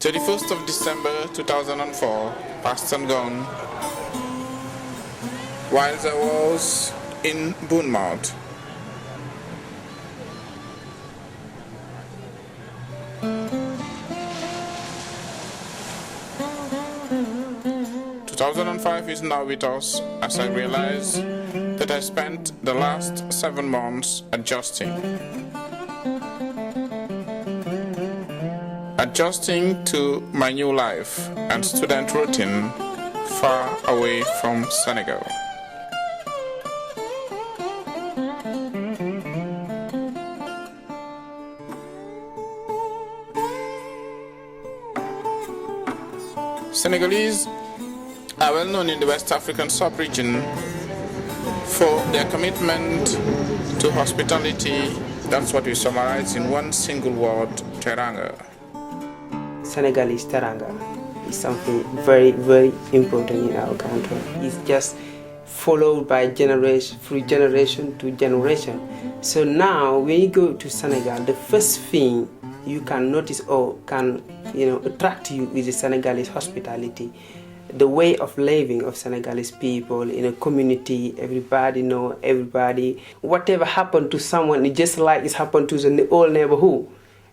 31st of December 2004, past and gone, whilst I was in Bournemouth. Two 2005 is now with us, as I realize that I spent the last 7 months adjusting to my new life and student routine far away from Senegal. Senegalese are well known in the West African sub-region for their commitment to hospitality. That's what we summarize in one single word: Teranga. Senegalese Teranga is something very, very important in our country. It's just followed by generation to generation. So now when you go to Senegal, the first thing you can notice or can attract you is the Senegalese hospitality. The way of living of Senegalese people in a community, everybody know everybody. Whatever happened to someone, it's just like it's happened to the whole neighborhood.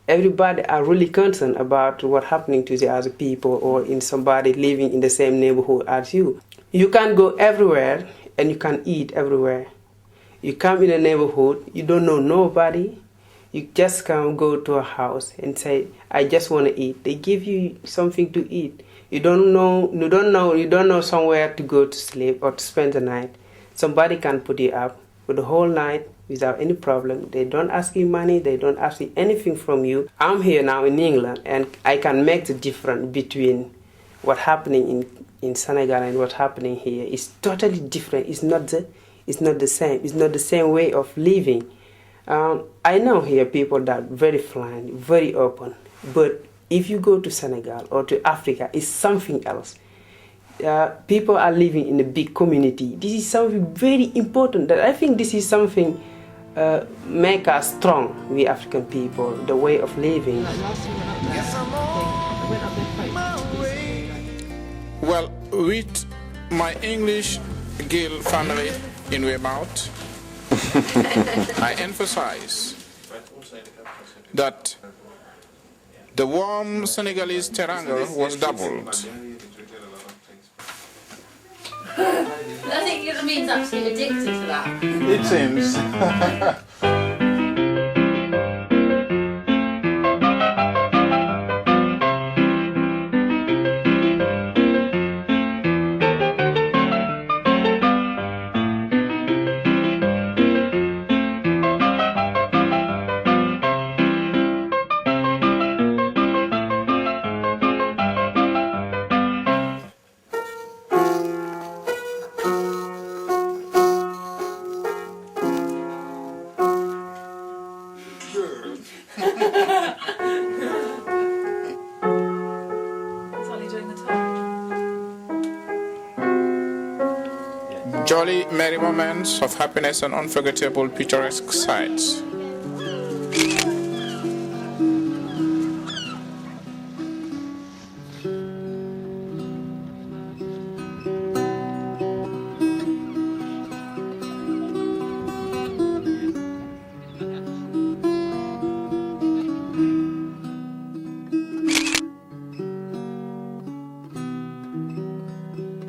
Everybody are really concerned about what's happening to the other people or in somebody living in the same neighborhood as you. You can go everywhere and you can eat everywhere. You come in a neighborhood, you don't know nobody. You just can go to a house and say, I just want to eat. They give you something to eat. You don't know somewhere to go to sleep or to spend the night. Somebody can put you up for the whole night without any problem. They don't ask you money, they don't ask you anything from you. I'm here now in England and I can make the difference between what's happening in Senegal and what's happening here. It's totally different. It's not the same. It's not the same way of living. I know here people that are very fluent, very open, but if you go to Senegal or to Africa, it's something else. People are living in a big community. This is something very important. That I think this is something make us strong, we African people, the way of living. Well, with my English Gill family in Weymouth, I emphasize that the warm Senegalese Teranga was doubled. I think it means actually addicted to that. It seems. Jolly, merry moments of happiness and unforgettable picturesque sights.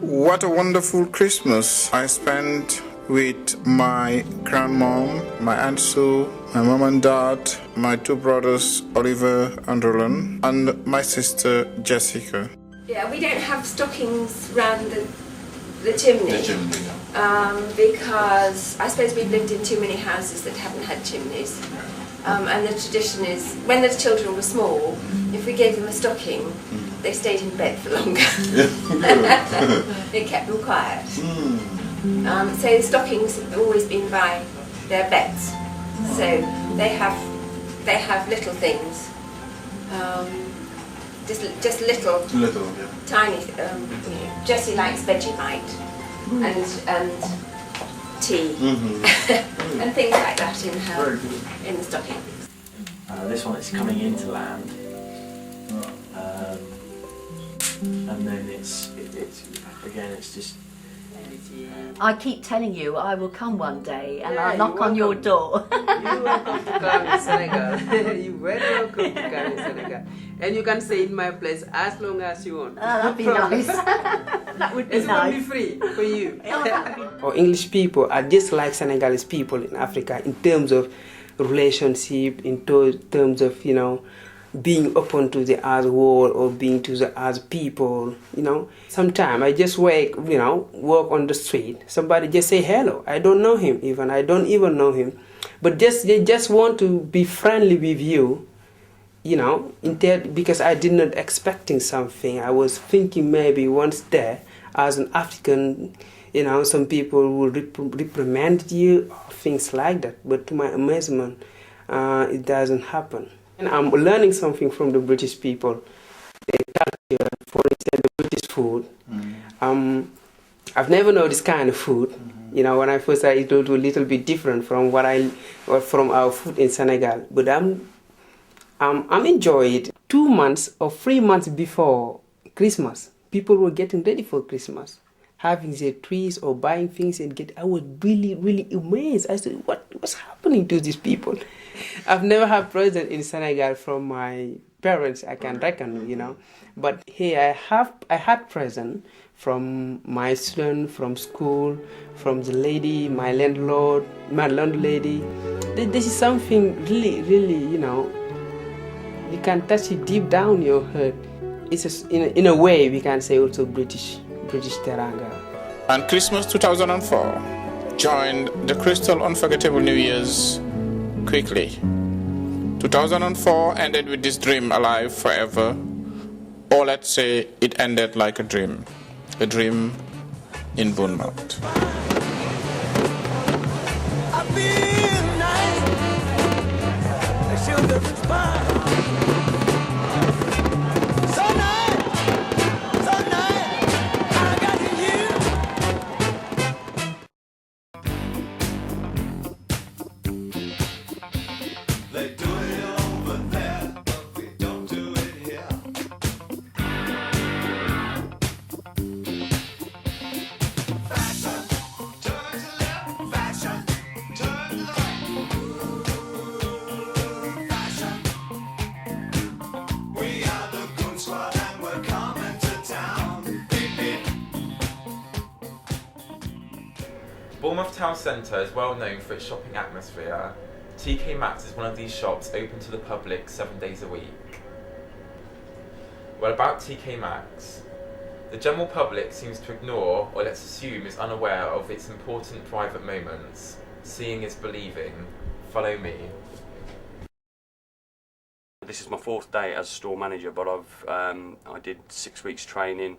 What a wonderful Christmas I spent with my grandmom, my Aunt Sue, my mom and dad, my 2 brothers, Oliver and Roland, and my sister, Jessica. Yeah, we don't have stockings round the chimney. Because I suppose we've lived in too many houses that haven't had chimneys. And the tradition is, when the children were small, if we gave them a stocking, they stayed in bed for longer. It kept them quiet. So the stockings have always been by their beds. So they have little things, just little tiny. Jessie likes Vegemite and tea and things like that in the stocking. This one is coming into land. and then it's again, it's just. I keep telling you I will come one day and Yeah, I'll knock on your door. You're welcome to come in Senegal. You're very welcome to come in Senegal. And you can stay in my place as long as you want. That'd be Promise. nice. That would be It's going to be nice. free for you. Oh, Or English people are just like Senegalese people in Africa in terms of relationship, in terms of, you know, being open to the other world or being to the other people, you know. Sometimes I just walk on the street. Somebody just say hello. I don't know him even. I don't even know him. But they just want to be friendly with you, you know, because I did not expecting something. I was thinking maybe once there, as an African, you know, some people will reprimand you or things like that. But to my amazement, it doesn't happen. And I'm learning something from the British people. Their culture, for instance, the British food. I've never known this kind of food. You know, when I first started, it was a little bit different from from our food in Senegal. But I'm enjoying it. 2 months or 3 months before Christmas, people were getting ready for Christmas, having their trees or buying things I was really, really amazed. I said, what's happening to these people? I've never had present in Senegal from my parents, I can reckon, you know. But here I had present from my student, from school, from the lady, my landlady. This is something really, really, you know, you can touch it deep down your heart. It's in a way we can say also British Teranga. And Christmas 2004 joined the crystal unforgettable New Year's quickly. 2004 ended with this dream alive forever, or let's say it ended like a dream in Bournemouth. Bournemouth Town Centre is well known for its shopping atmosphere. TK Maxx is one of these shops open to the public 7 days a week. Well, about TK Maxx, the general public seems to ignore, or let's assume is unaware of its important private moments. Seeing is believing. Follow me. This is my 4th day as store manager, but I did 6 weeks training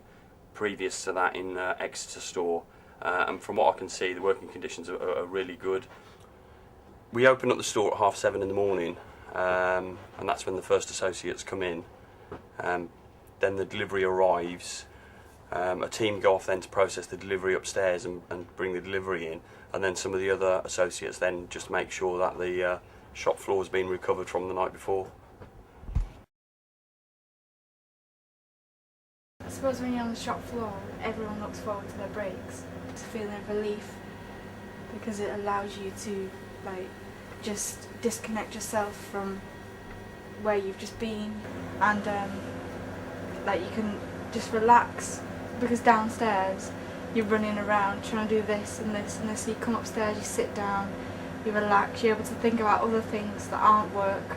previous to that in Exeter store. And from what I can see, the working conditions are really good. We open up the store at 7:30 in the morning, and that's when the first associates come in. Then the delivery arrives. A team go off then to process the delivery upstairs and bring the delivery in, and then some of the other associates then just make sure that the shop floor has been recovered from the night before. I suppose when you're on the shop floor, everyone looks forward to their breaks. It's a feeling of relief because it allows you to just disconnect yourself from where you've just been, and you can just relax, because downstairs you're running around trying to do this and this and this. So you come upstairs, you sit down, you relax, you're able to think about other things that aren't work,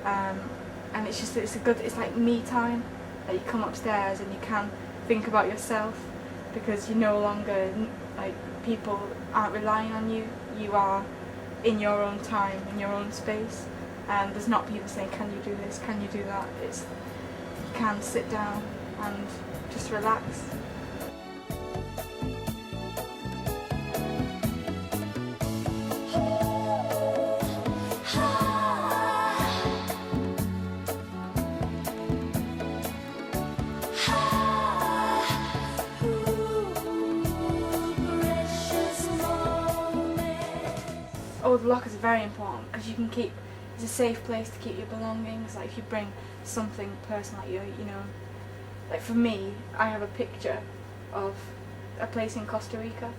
and it's like me time. That you come upstairs and you can think about yourself, because you no longer, people aren't relying on you. You are in your own time, in your own space, and there's not people saying, can you do this, can you do that. You can sit down and just relax. Oh, the lockers are very important because it's a safe place to keep your belongings. Like if you bring something personal, like your like for me, I have a picture of a place in Costa Rica,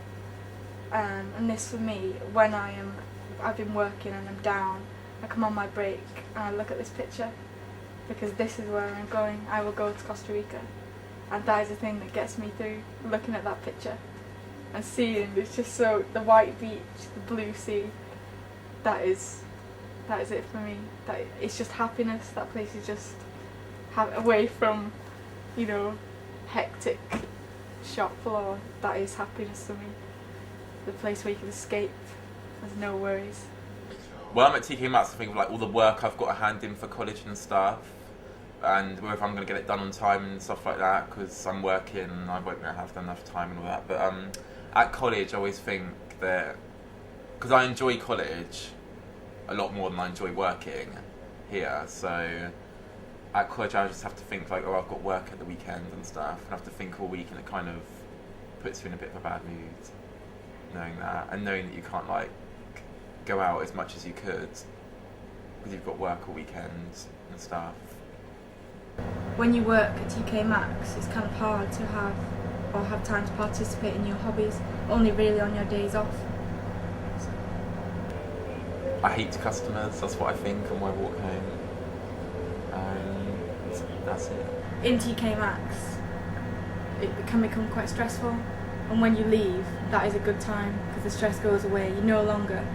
and this for me, when I've been working and I'm down, I come on my break and I look at this picture, because this is where I'm going. I will go to Costa Rica, and that is the thing that gets me through, looking at that picture and seeing it's just so, the white beach, the blue sea, that is it for me. That it's just happiness. That place is just away from, you know, hectic shop floor. That is happiness for me. The place where you can escape. There's no worries. Well, I'm at TK Maxx, I think of like all the work I've got to hand in for college and stuff, and whether I'm going to get it done on time and stuff like that, because I'm working and I won't have enough time and all that. But at college, I always think that, because I enjoy college a lot more than I enjoy working here, so at college I just have to think like, oh, I've got work at the weekend and stuff, and I have to think all week, and it kind of puts you in a bit of a bad mood, knowing that, and knowing that you can't like go out as much as you could because you've got work all weekend and stuff. When you work at TK Maxx, it's kind of hard to have time to participate in your hobbies, only really on your days off. I hate customers, that's what I think on my walk home. That's it. In TK Maxx, it can become quite stressful, and when you leave, that is a good time because the stress goes away. You no longer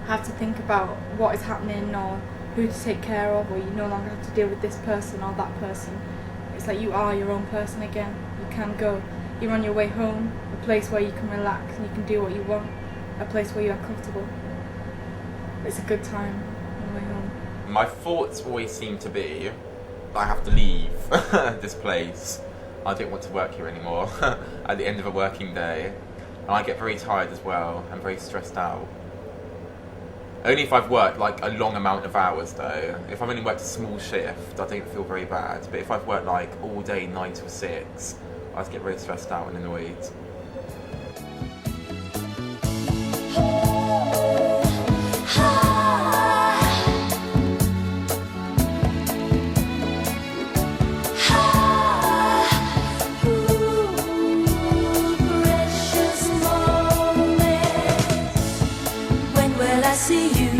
have to think about what is happening or who to take care of, or you no longer have to deal with this person or that person. It's like you are your own person again. You can go. You're on your way home, a place where you can relax and you can do what you want, a place where you are comfortable. It's a good time on the way home. My thoughts always seem to be, I have to leave this place. I don't want to work here anymore at the end of a working day. And I get very tired as well and very stressed out. Only if I've worked like a long amount of hours though. If I've only worked a small shift, I don't feel very bad. But if I've worked like all day 9 till 6, I just get very stressed out and annoyed. See you.